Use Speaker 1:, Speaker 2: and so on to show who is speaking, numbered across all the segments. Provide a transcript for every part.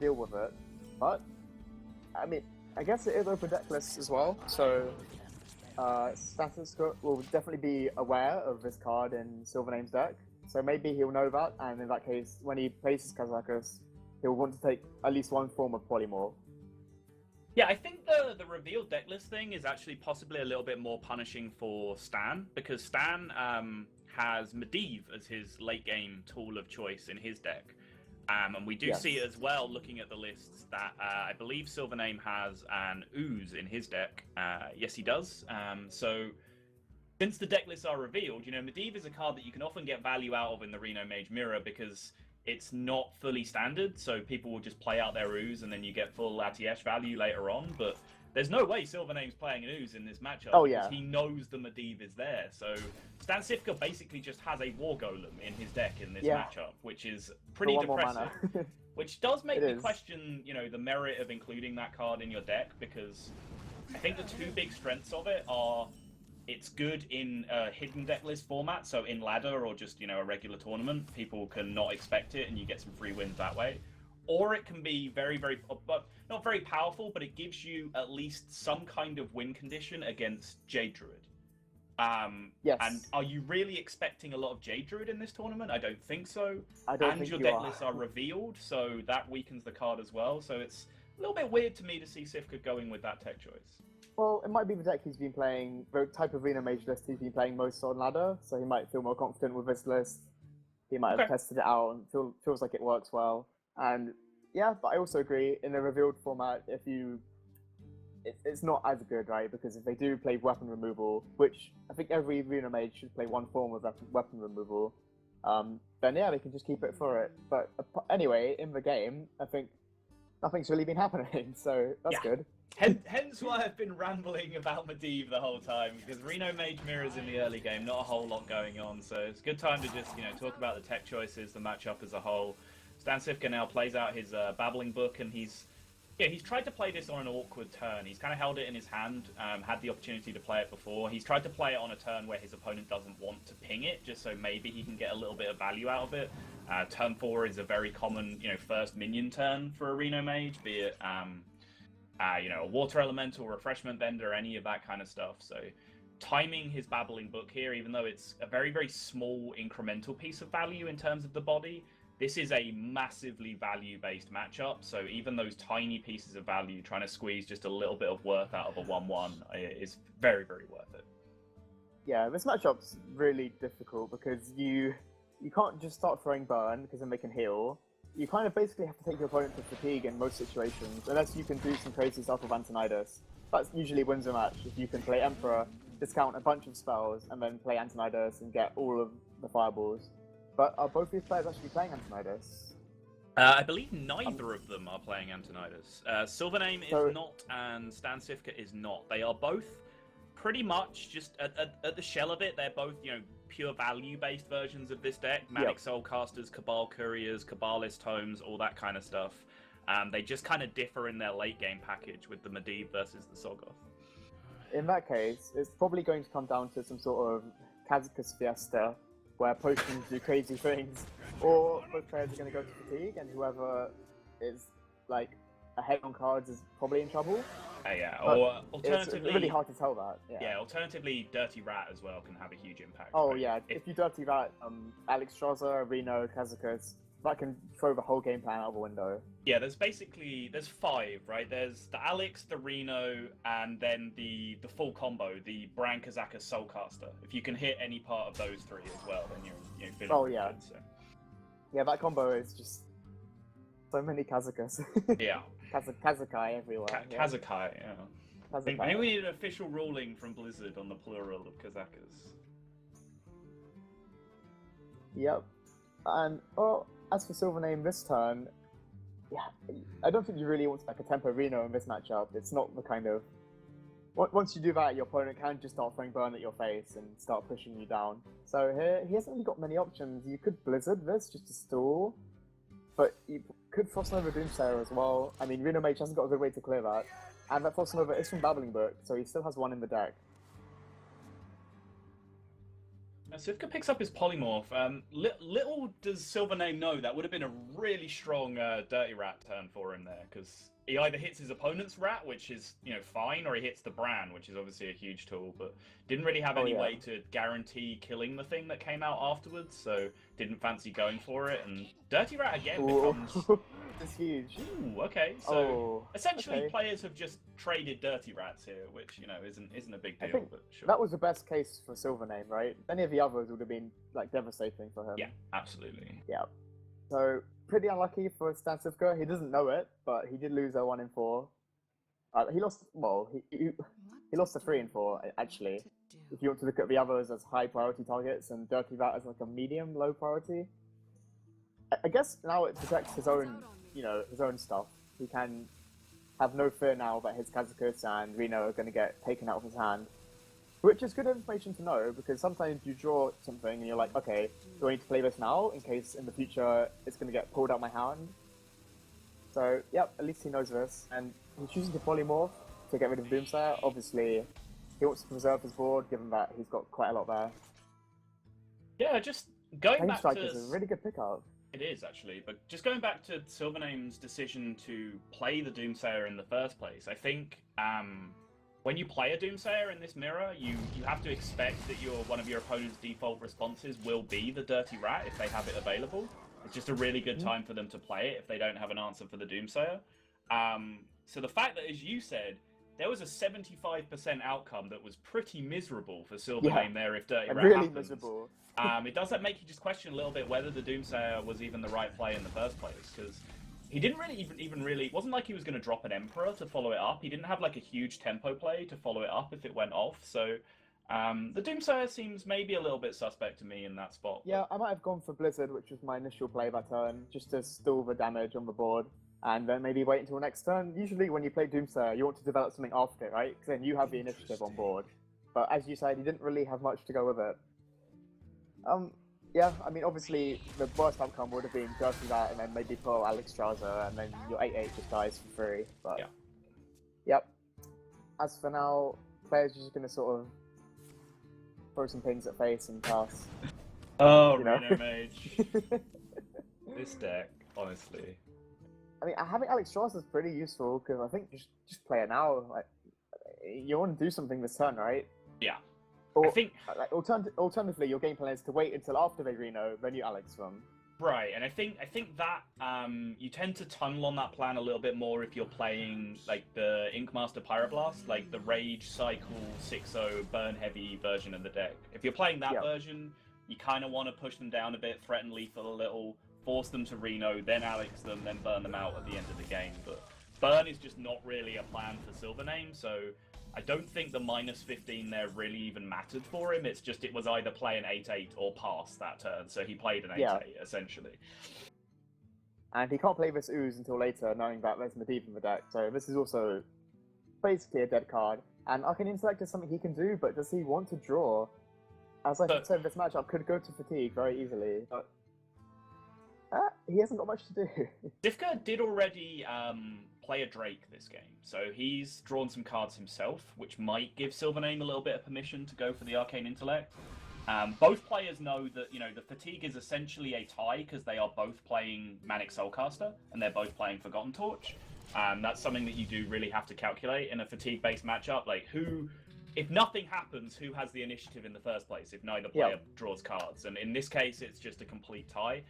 Speaker 1: deal with it. But I mean, I guess it is open deck list as well, so STANCIFKI will definitely be aware of this card in Silvername's deck. So maybe he'll know that, and in that case, when he places Kazakus, he'll want to take at least one form of Polymorph.
Speaker 2: Yeah, I think the revealed decklist thing is actually possibly a little bit more punishing for Stan, because Stan has Medivh as his late game tool of choice in his deck. And we do see as well, looking at the lists, that I believe Silvername has an Ooze in his deck. Yes, he does. So since the deck lists are revealed, you know, Medivh is a card that you can often get value out of in the Reno Mage Mirror because it's not fully standard, so people will just play out their Ooze and then you get full Atiyesh value later on. But there's no way Silvername's playing an Ooze in this matchup because he knows the Medivh is there. So STANCIFKI basically just has a War Golem in his deck in this matchup, which is pretty depressing. Which does make me question, you know, the merit of including that card in your deck, because I think the two big strengths of it are it's good in a hidden deck list format, so in ladder or just, you know, a regular tournament, people can not expect it and you get some free wins that way. Or it can be very, but not very powerful, but it gives you at least some kind of win condition against Jade Druid.
Speaker 1: Yes.
Speaker 2: And are you really expecting a lot of Jade Druid in this tournament? I don't think so.
Speaker 1: I don't think
Speaker 2: your
Speaker 1: you
Speaker 2: deck
Speaker 1: are.
Speaker 2: lists are revealed, so that weakens the card as well. So it's a little bit weird to me to see Sifka going with that tech choice.
Speaker 1: Well, it might be the deck he's been playing, the type of Reno Mage list he's been playing most on ladder, so he might feel more confident with this list. He might have tested it out and feels like it works well. And yeah, but I also agree, in a revealed format, it's not as good, right? Because if they do play weapon removal, which I think every Reno Mage should play one form of weapon removal, then yeah, they can just keep it for it. But anyway, in the game, I think nothing's really been happening, so that's good.
Speaker 2: Hence why I've been rambling about Medivh the whole time, because Reno Mage Mirrors in the early game, not a whole lot going on, so it's a good time to just, you know, talk about the tech choices, the matchup as a whole. STANCIFKI now plays out his Babbling Book, and he's tried to play this on an awkward turn. He's kind of held it in his hand, had the opportunity to play it before. He's tried to play it on a turn where his opponent doesn't want to ping it, just so maybe he can get a little bit of value out of it. Turn 4 is a very common, you know, first minion turn for a Reno Mage, be it you know, a Water Elemental, Refreshment Vendor, any of that kind of stuff. So timing his Babbling Book here, even though it's a very, very small incremental piece of value in terms of the body, this is a massively value-based matchup. So even those tiny pieces of value, trying to squeeze just a little bit of worth out of a 1-1 is very, very worth it.
Speaker 1: Yeah, this matchup's really difficult because you can't just start throwing Burn because then they can heal. You kind of basically have to take your opponent to fatigue in most situations, unless you can do some crazy stuff with Antonidas. That usually wins a match if you can play Emperor, discount a bunch of spells, and then play Antonidas and get all of the fireballs. But are both these players actually playing Antonidas?
Speaker 2: I believe neither of them are playing Antonidas. Silvername is not, and STANCIFKI is not. They are both pretty much just at the shell of it. They're both, you know, pure value-based versions of this deck. Manic Soulcasters, Cabal Couriers, Cabalist Tomes, all that kind of stuff. They just kind of differ in their late-game package with the Medivh versus the Sogoth.
Speaker 1: In that case, it's probably going to come down to some sort of Kazakus Fiesta, where potions do crazy things, or both players are going to go to fatigue, and whoever is, like, ahead on cards is probably in trouble.
Speaker 2: Yeah,
Speaker 1: but
Speaker 2: or alternatively...
Speaker 1: It's really hard to tell that.
Speaker 2: Yeah, alternatively, Dirty Rat as well can have a huge impact.
Speaker 1: Oh,
Speaker 2: right?
Speaker 1: yeah, if you Dirty Rat, Alex Strozza, Reno, Kazakus, that can throw the whole game plan out the window.
Speaker 2: Yeah, there's 5, right? There's the Alex, the Reno, and then the full combo, the Bran Kazakus Soulcaster. If you can hit any part of those 3 as well, then you're feeling good. So.
Speaker 1: Yeah, that combo is just so many Kazakus.
Speaker 2: Yeah.
Speaker 1: Kazakai everywhere.
Speaker 2: Kazakai, yeah. I think we need an official ruling from Blizzard on the plural of Kazakus.
Speaker 1: Yep. And, as for Silvername this turn, yeah, I don't think you really want to like a Tempo Reno in this matchup. It's not the kind of... Once you do that, your opponent can just start throwing Burn at your face and start pushing you down. So here, he hasn't really got many options. You could Blizzard this just to stall, but you could Frost Nova Doomsayer as well. I mean, Reno Mage hasn't got a good way to clear that. And that Frost Nova is from Babbling Book, so he still has one in the deck.
Speaker 2: Sivka picks up his polymorph. Little does Silvername know that would have been a really strong Dirty Rat turn for him there, because he either hits his opponent's rat, which is, you know, fine, or he hits the Bran, which is obviously a huge tool, but didn't really have any way to guarantee killing the thing that came out afterwards, so didn't fancy going for it, and Dirty Rat again becomes...
Speaker 1: It's huge.
Speaker 2: Ooh, okay, so essentially players have just traded Dirty Rats here, which, you know, isn't a big deal,
Speaker 1: I think
Speaker 2: but sure.
Speaker 1: That was the best case for Silvername, right? Any of the others would have been, like, devastating for him.
Speaker 2: Yeah, absolutely.
Speaker 1: Yeah. So, pretty unlucky for STANCIFKI. He doesn't know it, but he did lose a 1 in 4. He lost, well, he lost a 3 in 4, actually. If you want to look at the others as high priority targets and Dirty Rat as like a medium low priority. I guess now it protects his own, you know, his own stuff. He can have no fear now that his Kazakus and Reno are going to get taken out of his hand. Which is good information to know, because sometimes you draw something and you're like, okay, do I need to play this now in case in the future it's going to get pulled out my hand? So, yep, at least he knows this. And he's choosing to polymorph to get rid of Doomsayer. Obviously, he wants to preserve his board, given that he's got quite a lot there.
Speaker 2: Yeah, just going back
Speaker 1: Strike
Speaker 2: to...
Speaker 1: is a really good pickup.
Speaker 2: It is, actually, but just going back to Silvername's decision to play the Doomsayer in the first place, I think when you play a Doomsayer in this mirror, you have to expect that one of your opponent's default responses will be the Dirty Rat if they have it available. It's just a really good time for them to play it if they don't have an answer for the Doomsayer. So the fact that, as you said, there was a 75% outcome that was pretty miserable for Silvername there if Dirty Rat
Speaker 1: really
Speaker 2: happens.
Speaker 1: Miserable.
Speaker 2: It does make you just question a little bit whether the Doomsayer was even the right play in the first place, because he didn't really even really... It wasn't like he was going to drop an Emperor to follow it up. He didn't have like a huge tempo play to follow it up if it went off, so the Doomsayer seems maybe a little bit suspect to me in that spot.
Speaker 1: Yeah, I might have gone for Blizzard, which was my initial play that turn, just to stall the damage on the board, and then maybe wait until next turn. Usually when you play Doomsayer, you want to develop something after it, right? Because then you have the initiative on board. But as you said, he didn't really have much to go with it. Yeah, I mean, obviously, the worst outcome would have been Dirty Rat and then maybe pull Alex Strauzer, and then your 8-8 just dies for free. But, yep. As for now, players are just going to sort of throw some things at face and pass.
Speaker 2: Oh, Reno Mage. This deck, honestly.
Speaker 1: I mean, having Alex Strauzer is pretty useful, because I think just play it now. Like, you want to do something this turn, right?
Speaker 2: Yeah.
Speaker 1: Or,
Speaker 2: I think
Speaker 1: alternatively, your game plan is to wait until after they Reno, then you Alex them.
Speaker 2: Right, and I think that you tend to tunnel on that plan a little bit more if you're playing like the Inkmaster Pyroblast, like the Rage Cycle 6-0 burn heavy version of the deck. If you're playing that version, you kind of want to push them down a bit, threaten lethal a little, force them to Reno, then Alex them, then burn them out at the end of the game. But burn is just not really a plan for Silvername, so I don't think the -15 there really even mattered for him. It's just it was either play an 8-8 or pass that turn, so he played an 8-8 essentially.
Speaker 1: And he can't play this Ooze until later, knowing that there's Medivh in the deck, so this is also basically a dead card. And Arcane Intellect is something he can do, but does he want to draw? As I said, this matchup could go to fatigue very easily, but he hasn't got much to do.
Speaker 2: Sivka did already play a Drake this game, so he's drawn some cards himself, which might give Silvername a little bit of permission to go for the Arcane Intellect. Both players know that, you know, the fatigue is essentially a tie because they are both playing Manic Soulcaster and they're both playing Forgotten Torch. That's something that you do really have to calculate in a fatigue-based matchup. Like, if nothing happens, who has the initiative in the first place if neither player draws cards? And in this case, it's just a complete tie.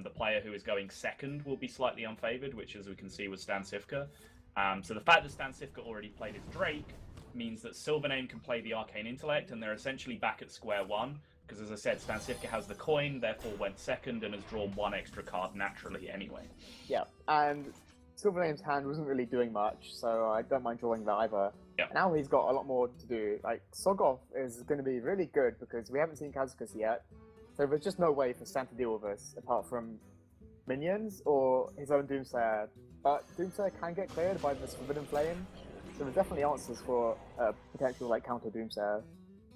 Speaker 2: The player who is going second will be slightly unfavored, which, as we can see, was STANCIFKI. So the fact that STANCIFKI already played his Drake means that Silvername can play the Arcane Intellect, and they're essentially back at square one, because, as I said, STANCIFKI has the coin, therefore went second, and has drawn one extra card naturally anyway.
Speaker 1: Yeah, and Silvername's hand wasn't really doing much, so I don't mind drawing that either.
Speaker 2: Yeah.
Speaker 1: Now he's got a lot more to do. Like, Sogoth is going to be really good because we haven't seen Kazakus yet, so there's just no way for Stan to deal with this apart from minions or his own Doomsayer. But Doomsayer can get cleared by this Forbidden Flame, so there's definitely answers for potential like counter Doomsayer.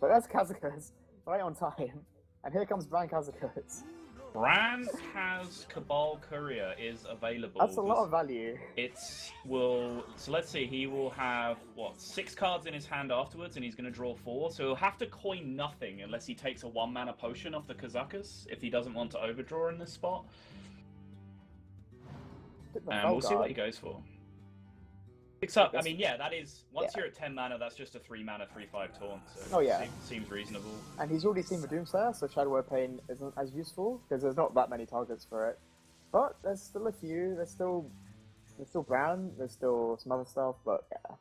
Speaker 1: But that's Kazakus right on time, and here comes Bran Kazakus.
Speaker 2: Bran has Cabal Courier is available.
Speaker 1: That's a lot of value.
Speaker 2: So let's see, he will have, what, 6 cards in his hand afterwards, and he's going to draw 4, so he'll have to coin nothing unless he takes a 1-mana potion off the Kazakus, if he doesn't want to overdraw in this spot. And we'll see what he goes for. Picks up, I mean, yeah, that is, once you're at 10 mana, that's just a 3-mana, 3/5 taunt, so seems reasonable.
Speaker 1: And he's already seen the Doomsayer, so Shadow War Pain isn't as useful, because there's not that many targets for it. But there's still a few, there's still Brown, there's still some other stuff, but yeah.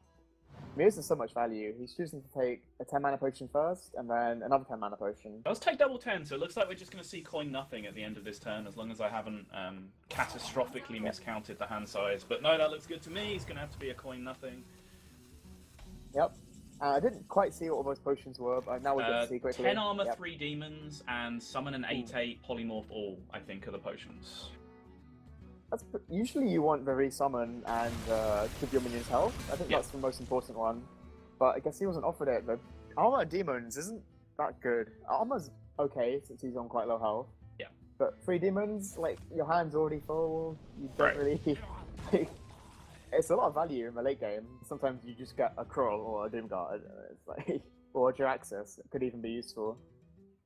Speaker 1: Mirrors is so much value. He's choosing to take a 10-mana potion first, and then another 10-mana potion.
Speaker 2: Let's take double 10, so it looks like we're just going to see coin nothing at the end of this turn, as long as I haven't catastrophically miscounted the hand size. But no, that looks good to me. He's going to have to be a coin nothing.
Speaker 1: Yep. I didn't quite see what all those potions were, but now we're going to see quickly.
Speaker 2: 10 armor, 3 demons, and summon an 8/8 polymorph all, I think, are the potions.
Speaker 1: Usually you want very summon and give your minions health. I think that's the most important one. But I guess he wasn't offered it. The armor demons isn't that good. Armor's okay since he's on quite low health.
Speaker 2: Yeah.
Speaker 1: But 3 demons, like, your hand's already full. You don't really... It's a lot of value in the late game. Sometimes you just get a Krull or a Doomguard. It's like, or a Jiraxis. It could even be useful.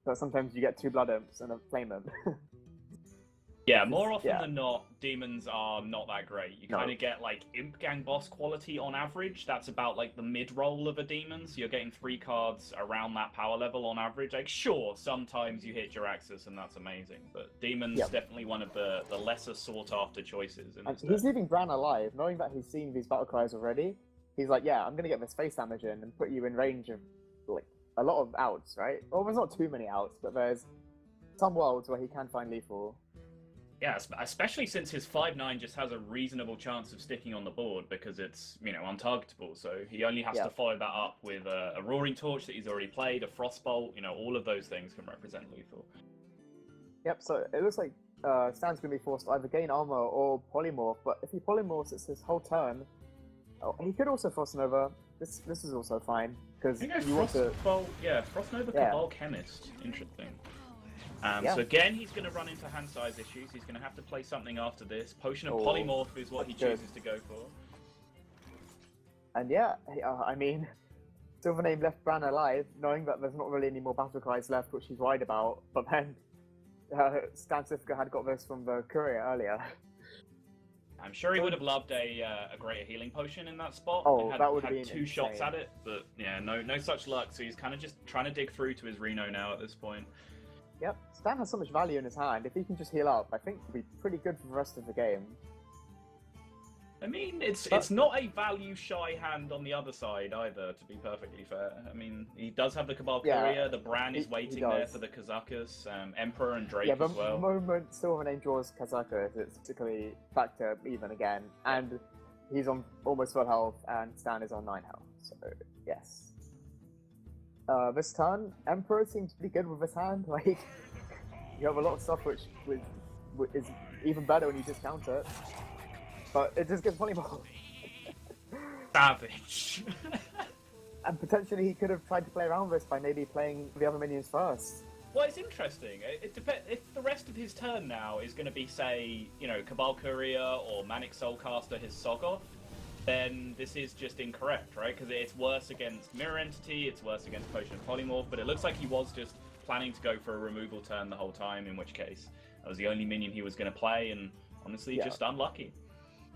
Speaker 1: But sometimes you get 2 Blood Imps and a Flame Imp.
Speaker 2: Yeah, more often than not, demons are not that great. You kind of get, like, Imp Gang boss quality on average. That's about, like, the mid-roll of a demon, so you're getting 3 cards around that power level on average. Like, sure, sometimes you hit Jiraxis, and that's amazing, but demon's definitely one of the lesser sought-after choices.
Speaker 1: And he's leaving Bran alive, knowing that he's seen these battle cries already. He's like, yeah, I'm going to get this face damage in and put you in range of, like, a lot of outs, right? Well, there's not too many outs, but there's some worlds where he can find lethal.
Speaker 2: Yeah, especially since his 5/9 just has a reasonable chance of sticking on the board because it's, untargetable. So he only has to follow that up with a Roaring Torch that he's already played, a Frostbolt, all of those things can represent lethal.
Speaker 1: Yep, so it looks like Stan's going to be forced to either gain armor or polymorph, but if he polymorphs, it's his whole turn. Oh, he could also Frost Nova. This is also fine, because you want to...
Speaker 2: Frost Nova Cabal Chemist. Interesting. So again, he's going to run into hand size issues. He's going to have to play something after this. Potion of Polymorph is what he chooses to go for.
Speaker 1: And I mean, Silvername left Bran alive, knowing that there's not really any more battle cries left, which he's worried about. But then, STANCIFKI had got this from the courier earlier.
Speaker 2: I'm sure he would have loved a greater healing potion in that spot.
Speaker 1: Oh,
Speaker 2: had,
Speaker 1: that would
Speaker 2: have
Speaker 1: be
Speaker 2: 2 shots at it, but yeah, no such luck. So he's kind of just trying to dig through to his Reno now at this point.
Speaker 1: Yep, Stan has so much value in his hand. If he can just heal up, I think he'll be pretty good for the rest of the game.
Speaker 2: I mean, it's not a value-shy hand on the other side either, to be perfectly fair. I mean, he does have the Cabal Courier, the Bran is waiting there for the Kazakus, Emperor and Drake as well.
Speaker 1: Yeah, the moment Silvername draws Kazakus, it's basically back to even again. And he's on almost full health, and Stan is on 9 health, so yes. This turn, Emperor seems pretty good with his hand. Like, you have a lot of stuff which is even better when you discount it. But it just gets polymorph.
Speaker 2: Savage.
Speaker 1: And potentially he could have tried to play around this by maybe playing the other minions first.
Speaker 2: Well, it's interesting. It depends. If the rest of his turn now is going to be, say, Cabal Courier or Manic Soulcaster his Sogoth, then this is just incorrect, right? Because it's worse against Mirror Entity, it's worse against Potion of Polymorph, but it looks like he was just planning to go for a removal turn the whole time, in which case that was the only minion he was going to play, and honestly, just unlucky.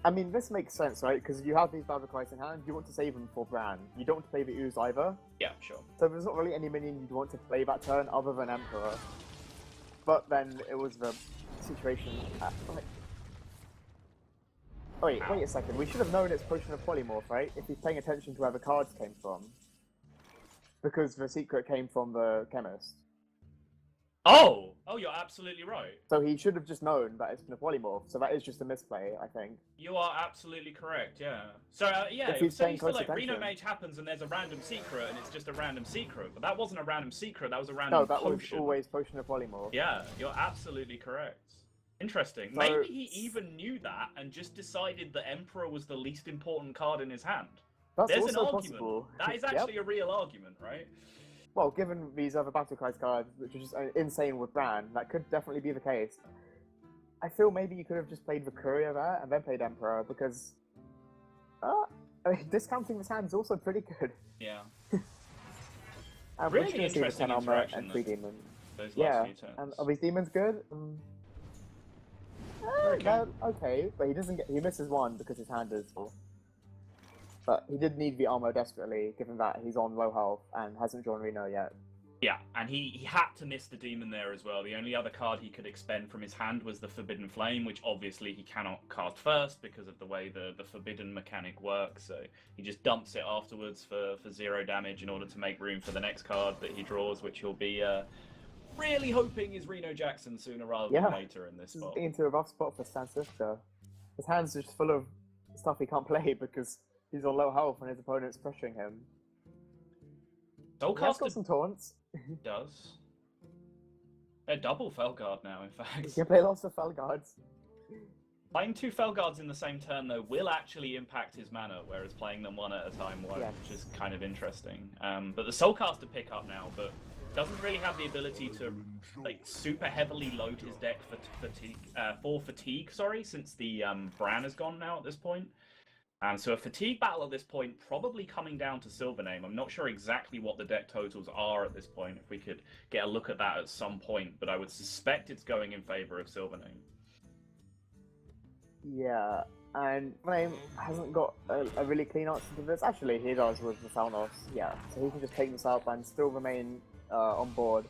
Speaker 1: I mean, this makes sense, right? Because you have these battle cries in hand, you want to save them for Bran. You don't want to play the Ooze either.
Speaker 2: Yeah, sure.
Speaker 1: So there's not really any minion you'd want to play that turn other than Emperor. But then it was the situation at, like... Oh, wait a second. We should have known it's Potion of Polymorph, right? If he's paying attention to where the cards came from. Because the secret came from the chemist.
Speaker 2: Oh, you're absolutely right.
Speaker 1: So he should have just known that it's been a polymorph. So that is just a misplay, I think.
Speaker 2: You are absolutely correct. Yeah. So Reno Mage happens and there's a random secret and it's just a random secret, but that wasn't a random secret. That was a random potion.
Speaker 1: No, that was always Potion of Polymorph.
Speaker 2: Yeah, you're absolutely correct. Interesting. So, maybe he even knew that and just decided the Emperor was the least important card in his hand.
Speaker 1: That's
Speaker 2: There's
Speaker 1: also
Speaker 2: an argument.
Speaker 1: possible.
Speaker 2: That is actually a real argument, right?
Speaker 1: well, given these other Battle Cries cards, which are just insane with Bran, that could definitely be the case. I feel maybe you could have just played the Courier there and then played Emperor, because I mean, discounting this hand is also pretty good.
Speaker 2: Yeah.
Speaker 1: Really interesting
Speaker 2: interaction
Speaker 1: and 3 demons.
Speaker 2: Those last few turns.
Speaker 1: And are these demons good? They're okay, but he misses one because his hand is full. But he did need the armor desperately, given that he's on low health and hasn't drawn Reno yet.
Speaker 2: Yeah, and he had to miss the demon there as well. The only other card he could expend from his hand was the Forbidden Flame, which obviously he cannot cast first because of the way the Forbidden mechanic works. So he just dumps it afterwards for 0 damage in order to make room for the next card that he draws, which he'll be really hoping is Reno Jackson sooner rather than later in this spot.
Speaker 1: He's into a rough spot for STANCIFKI. His hand's just full of stuff he can't play because he's on low health and his opponent's pressuring him. He's got some taunts.
Speaker 2: Does. They're double Felguard now, in fact.
Speaker 1: You can play lots of Felguards.
Speaker 2: Playing 2 Felguards in the same turn, though, will actually impact his mana, whereas playing them one at a time won't, which is kind of interesting. But the Soulcaster pick up now, but doesn't really have the ability to like super heavily load his deck for fatigue, since the Bran is gone now at this point. So a fatigue battle at this point probably coming down to Silvername. I'm not sure exactly what the deck totals are at this point, if we could get a look at that at some point, but I would suspect it's going in favour of Silvername.
Speaker 1: Yeah, and Flame hasn't got a really clean answer to this. Actually, he does with the Thalnos, so he can just take this up and still remain on board.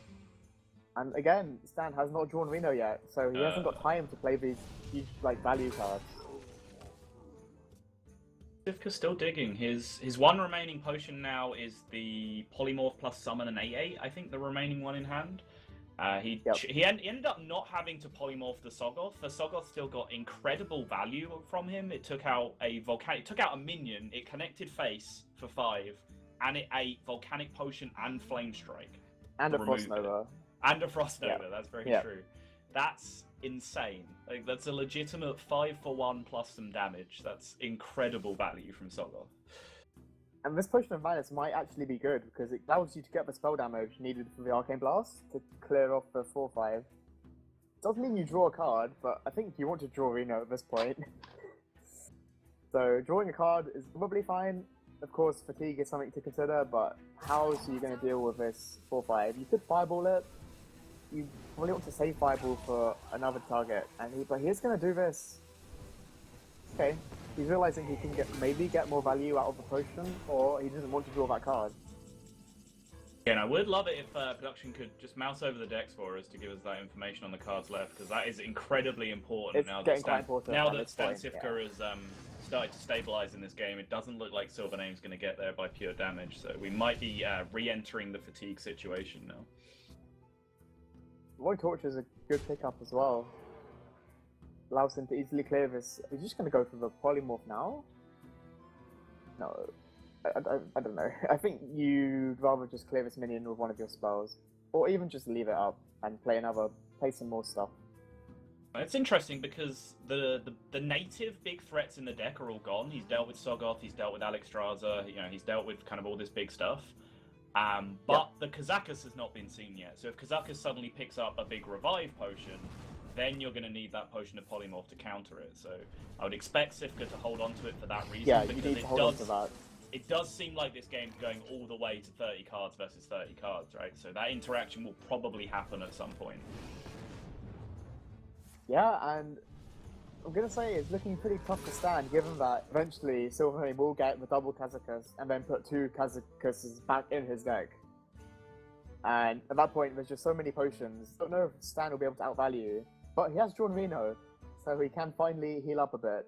Speaker 1: And again, Stan has not drawn Reno yet, so he hasn't got time to play these huge value cards.
Speaker 2: STANCIFKI's still digging. His one remaining potion now is the Polymorph plus Summon an 8/8, I think the remaining one in hand. He ended up not having to polymorph the Soggoth. The Soggoth still got incredible value from him. It took out a minion, it connected face for 5, and it ate Volcanic Potion and Flame Strike.
Speaker 1: And a Frost Nova.
Speaker 2: And a Frost Nova, that's very true. That's insane. Like, that's a legitimate 5-for-1 plus some damage. That's incredible value from Soggoth.
Speaker 1: And this Potion of Madness might actually be good, because it allows you to get the spell damage needed for the Arcane Blast to clear off the 4/5. Doesn't mean you draw a card, but I think you want to draw Reno at this point. So drawing a card is probably fine. Of course, fatigue is something to consider, but how else are you going to deal with this 4/5? You could Fireball it. You probably want to save Fireball for another target, but he's going to do this. Okay, he's realizing he can maybe get more value out of the potion, or he doesn't want to draw that card.
Speaker 2: Yeah, and I would love it if production could just mouse over the decks for us to give us that information on the cards left, because that is incredibly important.
Speaker 1: It's getting quite important.
Speaker 2: Now that STANCIFKI has started to stabilize in this game, it doesn't look like Silvername's going to get there by pure damage, so we might be re-entering the fatigue situation now.
Speaker 1: Void Torch is a good pickup as well. Allows him to easily clear this. He's just going to go for the Polymorph now? No. I don't know. I think you'd rather just clear this minion with one of your spells. Or even just leave it up and play some more stuff.
Speaker 2: It's interesting because the native big threats in the deck are all gone. He's dealt with Soggoth, he's dealt with Alexstrasza, he's dealt with kind of all this big stuff. But the Kazakus has not been seen yet. So if Kazakus suddenly picks up a big revive potion, then you're going to need that potion of Polymorph to counter it. So I would expect STANCIFKI to hold on to it for that reason.
Speaker 1: Yeah, you need to hold on to that.
Speaker 2: It does seem like this game's going all the way to 30 cards versus 30 cards, right? So that interaction will probably happen at some point.
Speaker 1: Yeah, and I'm going to say it's looking pretty tough to stand, given that eventually Silverhane will get the double Kazakus and then put 2 Kazakuses back in his deck. And at that point, there's just so many potions. I don't know if Stan will be able to outvalue, but he has drawn Reno, so he can finally heal up a bit.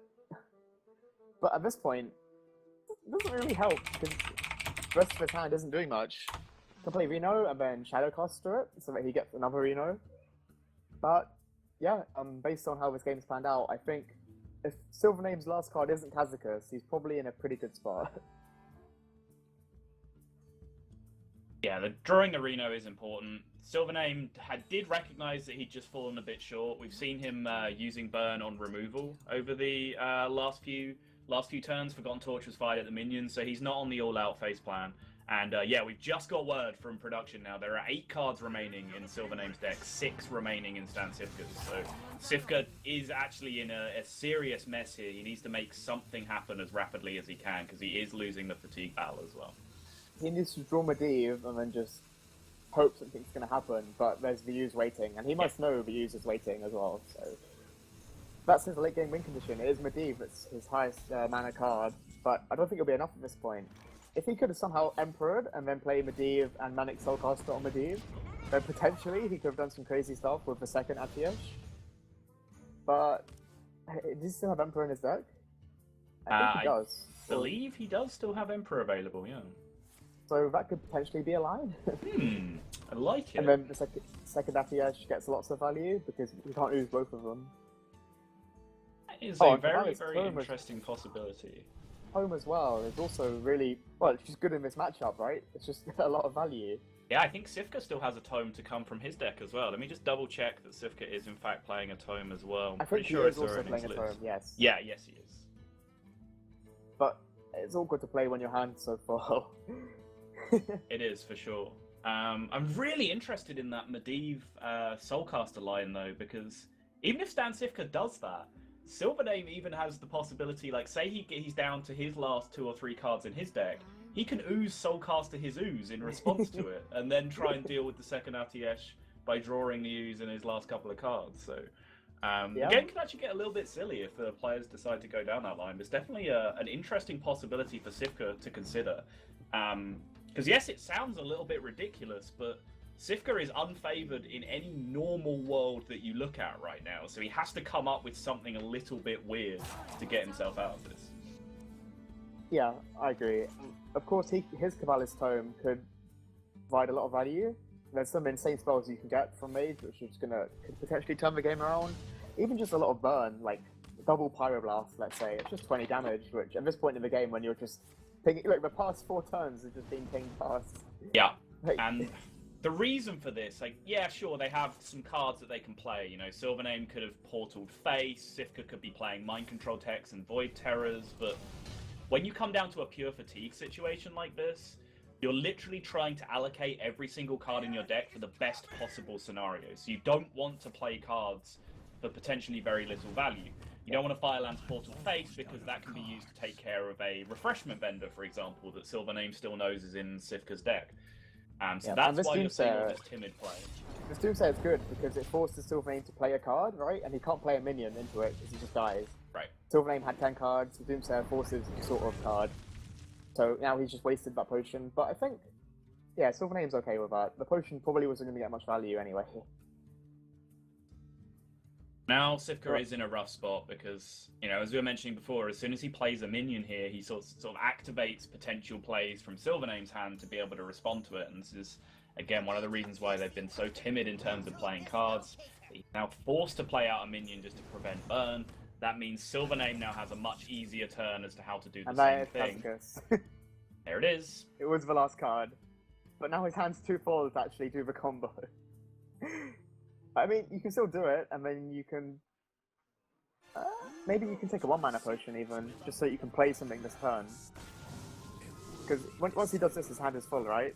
Speaker 1: But at this point, it doesn't really help, because the rest of his hand isn't doing much. He can play Reno and then Shadowcaster it, so that he gets another Reno. But yeah, based on how this game's planned out, I think if Silvername's last card isn't Kazakus, he's probably in a pretty good spot.
Speaker 2: Yeah, drawing the Reno is important. Silvername did recognise that he'd just fallen a bit short. We've seen him using Burn on removal over the last few turns. Forgotten Torch was fired at the minions, so he's not on the all-out face plan. And yeah, we've just got word from production now. There are 8 cards remaining in Silvername's deck, 6 remaining in STANCIFKI's. So Sifka is actually in a serious mess here. He needs to make something happen as rapidly as he can, because he is losing the fatigue battle as well.
Speaker 1: He needs to draw Medivh and then just hope something's going to happen, but there's Vyu's waiting, and he must know Vyu's is waiting as well, so... That's his late game win condition. It is Medivh that's his highest mana card, but I don't think it'll be enough at this point. If he could have somehow Emperored and then play Medivh and Manic Soulcaster on Medivh, then potentially he could have done some crazy stuff with the second Atiesh. But does he still have Emperor in his deck? I think he does.
Speaker 2: I believe he does still have Emperor available, yeah.
Speaker 1: So that could potentially be a line.
Speaker 2: I like it.
Speaker 1: And then the second Atiesh gets lots of value because you can't lose both of them.
Speaker 2: That is a very, very interesting possibility.
Speaker 1: Home as well is also really, well, she's good in this matchup, right? It's just a lot of value.
Speaker 2: Yeah, I think Sifka still has a tome to come from his deck as well. Let me just double check that Sifka is in fact playing a tome as well.
Speaker 1: I'm pretty sure he's also playing a tome, yes.
Speaker 2: Yeah, yes he is.
Speaker 1: But it's awkward to play when your hand's so full.
Speaker 2: It is, for sure. I'm really interested in that Medivh Soulcaster line though, because even if STANCIFKI does that, Silvername even has the possibility, like, say he's down to his last 2 or 3 cards in his deck, he can ooze Soulcaster his ooze in response to it, and then try and deal with the second Atiesh by drawing the ooze in his last couple of cards. So the game can actually get a little bit silly if the players decide to go down that line. There's definitely an interesting possibility for Sifka to consider. Because yes, it sounds a little bit ridiculous, but Sifka is unfavored in any normal world that you look at right now, so he has to come up with something a little bit weird to get himself out of this.
Speaker 1: Yeah, I agree. Of course, his Cabalist Tome could provide a lot of value. There's some insane spells you can get from Mage, which is could potentially turn the game around. Even just a lot of burn, like double Pyroblast, let's say, it's just 20 damage, which at this point in the game, when you're just pinging, look, the past 4 turns have just been pinged past.
Speaker 2: Yeah, and the reason for this, like, yeah, sure, they have some cards that they can play. You know, Silvername could have portaled Face, Sifka could be playing Mind Control Techs and Void Terrors, but when you come down to a pure fatigue situation like this, you're literally trying to allocate every single card in your deck for the best possible scenario. So you don't want to play cards for potentially very little value. You don't want to Firelands Portal Face because that can be used to take care of a Refreshment Vendor, for example, that Silvername still knows is in Sifka's deck. So that's why you're saying all this timid play.
Speaker 1: This Doomsayer is good because it forces Silvername to play a card, right? And he can't play a minion into it because he just dies.
Speaker 2: Right.
Speaker 1: Silvername had 10 cards, the Doomsayer forces a sort of card. So now he's just wasted that potion. But I think, yeah, Silvername's okay with that. The potion probably wasn't going to get much value anyway.
Speaker 2: Now Sifka is in a rough spot because, you know, as we were mentioning before, as soon as he plays a minion here, he sort of activates potential plays from Silvername's hand to be able to respond to it. And this is, again, one of the reasons why they've been so timid in terms of playing cards. He's now forced to play out a minion just to prevent burn. That means Silvername now has a much easier turn as to how to do the same thing. There it is.
Speaker 1: It was the last card. But now his hand's too full to actually do the combo. I mean, you can still do it, and then you can... maybe you can take a 1-mana potion even, just so you can play something this turn. Because once he does this, his hand is full, right?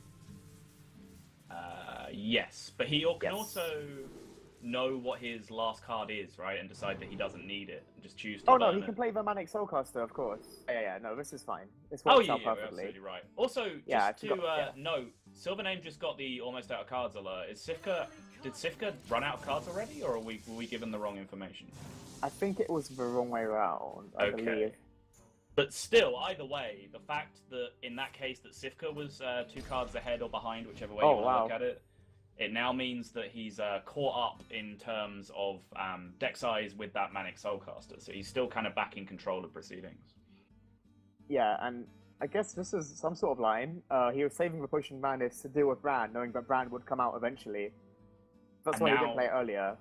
Speaker 2: Yes, but he can also know what his last card is, right, and decide that he doesn't need it, and just choose to
Speaker 1: Oh no, he can play the Manic Soulcaster, of course. Yeah, no, this is fine. This works out perfectly.
Speaker 2: Absolutely right. Also, just to note, Silvername just got the almost out of cards alert. Did Sifka run out of cards already, or were we given the wrong information?
Speaker 1: I think it was the wrong way around, I believe.
Speaker 2: But still, either way, the fact that in that case that Sifka was 2 cards ahead or behind, whichever way you want to look at it, it now means that he's caught up in terms of deck size with that Manic Soulcaster, so he's still kind of back in control of proceedings.
Speaker 1: Yeah, and I guess this is some sort of line. He was saving the Potion Madness to deal with Bran, knowing that Bran would come out eventually. That's why he didn't play it earlier.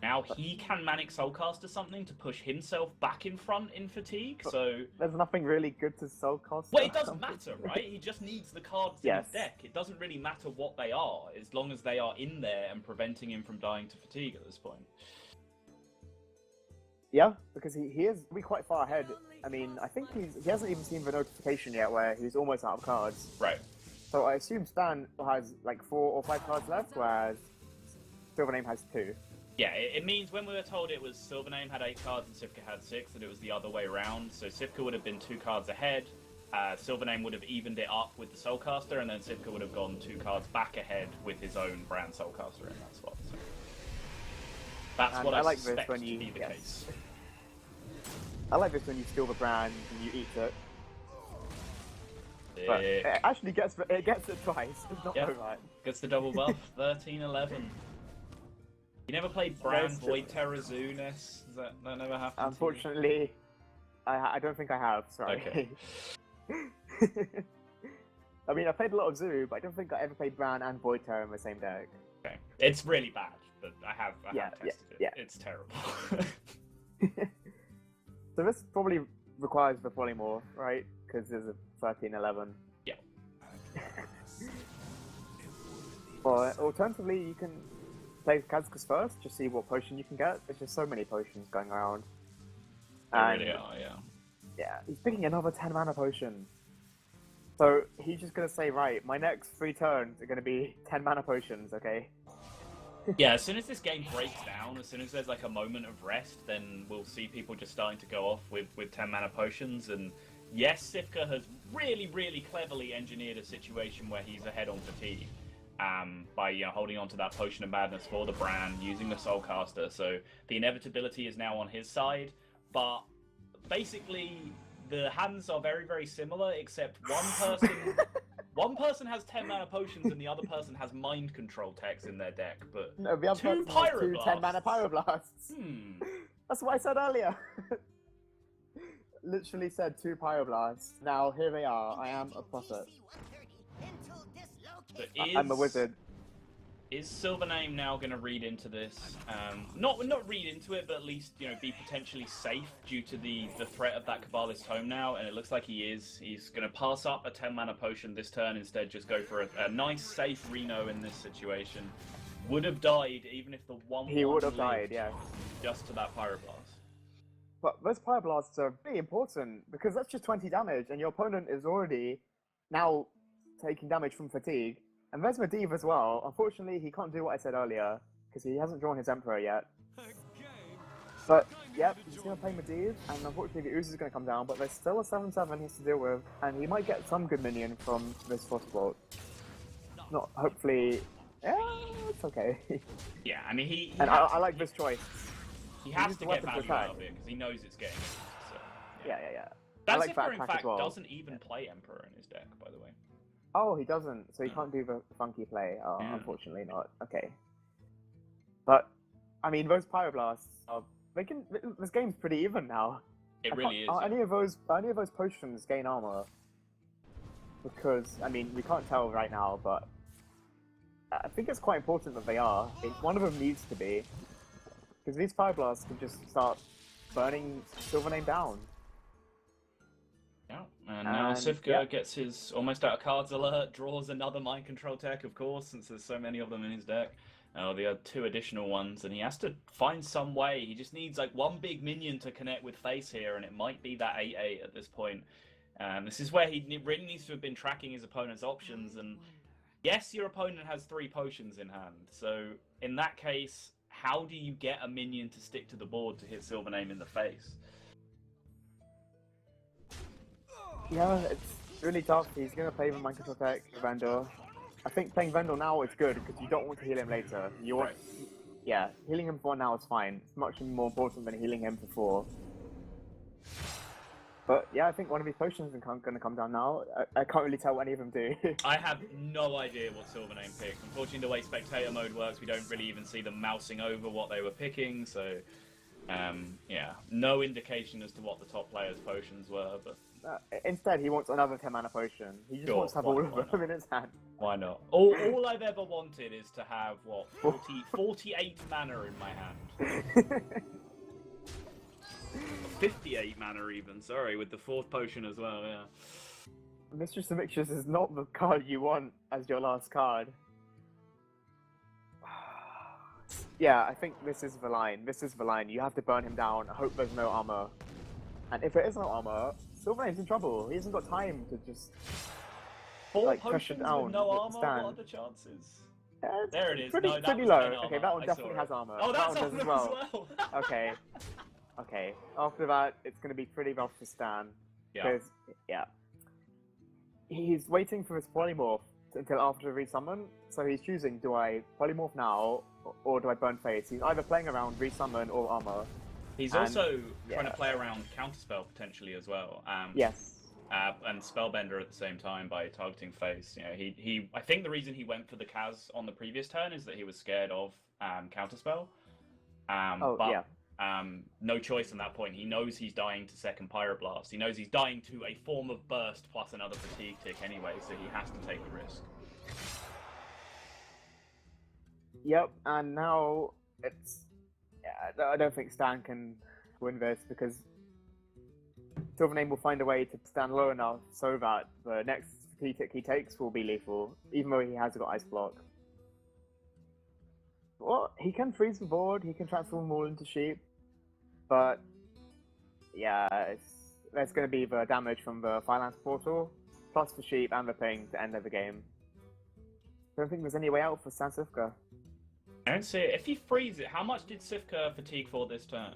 Speaker 2: Now he can Manic Soulcaster something to push himself back in front in Fatigue, so...
Speaker 1: There's nothing really good to Soulcaster.
Speaker 2: Well, it doesn't matter, right? He just needs the cards in his deck. It doesn't really matter what they are, as long as they are in there and preventing him from dying to Fatigue at this point.
Speaker 1: Yeah, because he is quite far ahead. I mean, I think he hasn't even seen the notification yet where he's almost out of cards.
Speaker 2: Right.
Speaker 1: So I assume Stan has like 4 or 5 cards left, whereas Silvername has 2.
Speaker 2: Yeah, it means when we were told it was Silvername had 8 cards and Sivka had 6, that it was the other way around. So Sivka would have been 2 cards ahead, Silvername would have evened it up with the Soulcaster, and then Sivka would have gone 2 cards back ahead with his own brand Soulcaster in that spot. So that's what I like suspect to be the case.
Speaker 1: I like this when you steal the brand and you eat it. But it actually gets it twice. It's not right.
Speaker 2: Gets the double buff. 13-11. You never played Brand Void Terror Zunes? That never happened?
Speaker 1: Unfortunately, I don't think I have. Sorry.
Speaker 2: Okay.
Speaker 1: I mean, I played a lot of Zoo, but I don't think I ever played Brand and Void Terror in the same deck.
Speaker 2: Okay. It's really bad, but I have tested it.
Speaker 1: Yeah.
Speaker 2: It's terrible.
Speaker 1: So this probably requires the Polymorph, right? Because there's a 13-11.
Speaker 2: Yeah.
Speaker 1: Or alternatively, you can play Kazkas first, just see what potion you can get. There's just so many potions going around.
Speaker 2: There really are, yeah.
Speaker 1: Yeah, he's picking another 10 mana potion. So he's just gonna say, right, my next 3 turns are gonna be 10 mana potions, okay?
Speaker 2: Yeah, as soon as this game breaks down, as soon as there's like a moment of rest, then we'll see people just starting to go off with 10 mana potions. And yes, Sivka has really, really cleverly engineered a situation where he's ahead on fatigue. By holding on to that Potion of Madness for the brand, using the Soulcaster. So the inevitability is now on his side, but basically the hands are very, very similar, except one person has 10 mana potions and the other person has mind control techs in their deck, but
Speaker 1: no, the other
Speaker 2: 2 Pyroblasts.
Speaker 1: 2 10 mana Pyroblasts. That's what I said earlier. Literally said 2 Pyroblasts. Now here they are. I am a prophet. I'm a wizard.
Speaker 2: Is Silvername now going to read into this? Not read into it, but at least be potentially safe due to the threat of that Kabbalist Tome now, and it looks like he is. He's going to pass up a 10 mana potion this turn, instead just go for a nice safe Reno in this situation. Would have died even if the one.
Speaker 1: He would have died, yeah.
Speaker 2: Just to that Pyroblast.
Speaker 1: But those Pyroblasts are really important because that's just 20 damage, and your opponent is already now taking damage from fatigue. And there's Medivh as well. Unfortunately, he can't do what I said earlier, because he hasn't drawn his Emperor yet. But, yep, he's going to play Medivh, and unfortunately the Ooze is going to come down, but there's still a 7/7 he has to deal with, and he might get some good minion from this Frostbolt. Not, hopefully... Yeah, it's okay.
Speaker 2: Yeah, I mean, he
Speaker 1: and I like this choice.
Speaker 2: He has to get value out of it, because he knows it's getting it. So,
Speaker 1: yeah.
Speaker 2: Sivka, in fact, doesn't even play Emperor in his deck, by the way.
Speaker 1: Oh, he doesn't, so he can't do the funky play. Oh, unfortunately not. Okay. But, I mean, those Pyroblasts are... This game's pretty even now.
Speaker 2: It really is.
Speaker 1: Any of those potions gain armor? Because, I mean, we can't tell right now, but... I think it's quite important that they are. One of them needs to be. Because these Pyroblasts can just start burning Silvername down.
Speaker 2: Yeah, and now Sivka gets his almost out of cards alert, draws another mind control tech, of course, since there's so many of them in his deck. There are 2 additional ones, and he has to find some way. He just needs like one big minion to connect with face here, and it might be that 8/8 at this point. This is where he really needs to have been tracking his opponent's options, and yes, your opponent has 3 potions in hand, so in that case, how do you get a minion to stick to the board to hit Silvername in the face?
Speaker 1: Yeah, it's really tough. He's going to play the Mind Control Tech, Vendor. I think playing Vendor now is good, because you don't want to heal him later. You want... Right. Yeah, healing him for now is fine. It's much more important than healing him for 4. But yeah, I think one of these potions is going to come down now. I can't really tell what any of them do.
Speaker 2: I have no idea what Silvername picked. Unfortunately, the way spectator mode works, we don't really even see them mousing over what they were picking, so... yeah, no indication as to what the top players' potions were, but...
Speaker 1: Instead, he wants another 10 mana potion. He just wants to have all of them in his hand.
Speaker 2: Why not? All I've ever wanted is to have, 48 mana in my hand. 58 mana even, sorry, with the 4th potion as well, yeah.
Speaker 1: Mistress of Mixtures is not the card you want as your last card. Yeah, I think this is the line. This is the line. You have to burn him down. I hope there's no armor. And if there is no armor, Silvername's in trouble. He hasn't got time to just
Speaker 2: 4
Speaker 1: like pressure
Speaker 2: potions
Speaker 1: down
Speaker 2: with no
Speaker 1: with
Speaker 2: armor.
Speaker 1: Stan.
Speaker 2: What are the chances?
Speaker 1: It's
Speaker 2: There it is.
Speaker 1: Pretty,
Speaker 2: No, that
Speaker 1: pretty
Speaker 2: was
Speaker 1: low.
Speaker 2: 10 armor.
Speaker 1: Okay, that one
Speaker 2: I
Speaker 1: definitely
Speaker 2: saw
Speaker 1: has
Speaker 2: it.
Speaker 1: armor.
Speaker 2: Oh,
Speaker 1: that
Speaker 2: that's
Speaker 1: one does
Speaker 2: armor
Speaker 1: as well. Okay. Okay. After that, it's going to be pretty rough for Stan.
Speaker 2: Yeah.
Speaker 1: Because, yeah. He's waiting for his polymorph until after the resummon. So he's choosing, do I polymorph now or do I burn face? He's either playing around resummon or armor.
Speaker 2: He's also trying to play around counterspell potentially as well.
Speaker 1: Yes.
Speaker 2: And Spellbender at the same time by targeting face. You know, I think the reason he went for the Kaz on the previous turn is that he was scared of counterspell. No choice on that point. He knows he's dying to second Pyroblast. He knows he's dying to a form of burst plus another fatigue tick anyway, so he has to take the risk.
Speaker 1: Yep, and now it's... Yeah, I don't think Stan can win this because Silvername will find a way to stand low enough so that the next fatigue tick he takes will be lethal, even though he has got Ice Block. Well, he can freeze the board, he can transform them all into sheep, but yeah, there's going to be the damage from the Finance Portal, plus the sheep and the ping to end of the game. I don't think there's any way out for STANCIFKI.
Speaker 2: I don't see it. If he freezes it, how much did Sifka fatigue for this turn?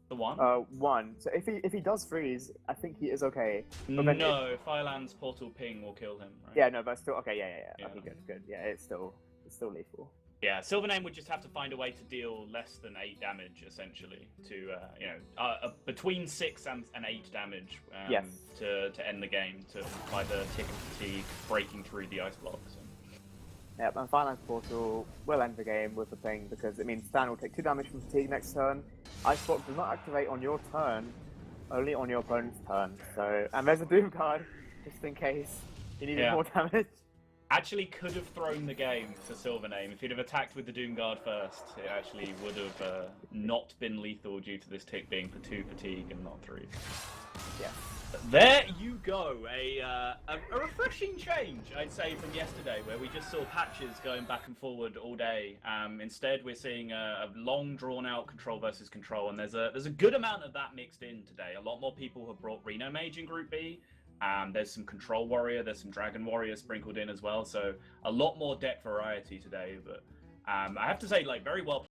Speaker 2: The 1?
Speaker 1: 1. So if he does freeze, I think he is okay. But
Speaker 2: No, Fireland's Portal ping will kill him, right?
Speaker 1: Yeah, no, but still, okay, yeah. Okay, good. Yeah, it's still lethal.
Speaker 2: Yeah, Silvername would just have to find a way to deal less than 8 damage, essentially, to, between 6 and 8 damage
Speaker 1: yes.
Speaker 2: to end the game, by the tick of fatigue breaking through the ice blocks.
Speaker 1: Yeah, and Finance Portal will end the game with the ping because it means Stan will take 2 damage from fatigue next turn. Ice Block does not activate on your turn, only on your opponent's turn. So, and there's a Doom card, just in case he needed more damage.
Speaker 2: Actually could have thrown the game for Silvername. If he'd have attacked with the Doom Guard first, it actually would have not been lethal due to this tick being for 2 fatigue and not 3.
Speaker 1: Yeah.
Speaker 2: There you go, a refreshing change, I'd say, from yesterday, where we just saw patches going back and forward all day. Instead, we're seeing a long, drawn-out control versus control, and there's a good amount of that mixed in today. A lot more people have brought Reno Mage in Group B. There's some Control Warrior, there's some Dragon Warrior sprinkled in as well, so a lot more deck variety today. But I have to say, like, very well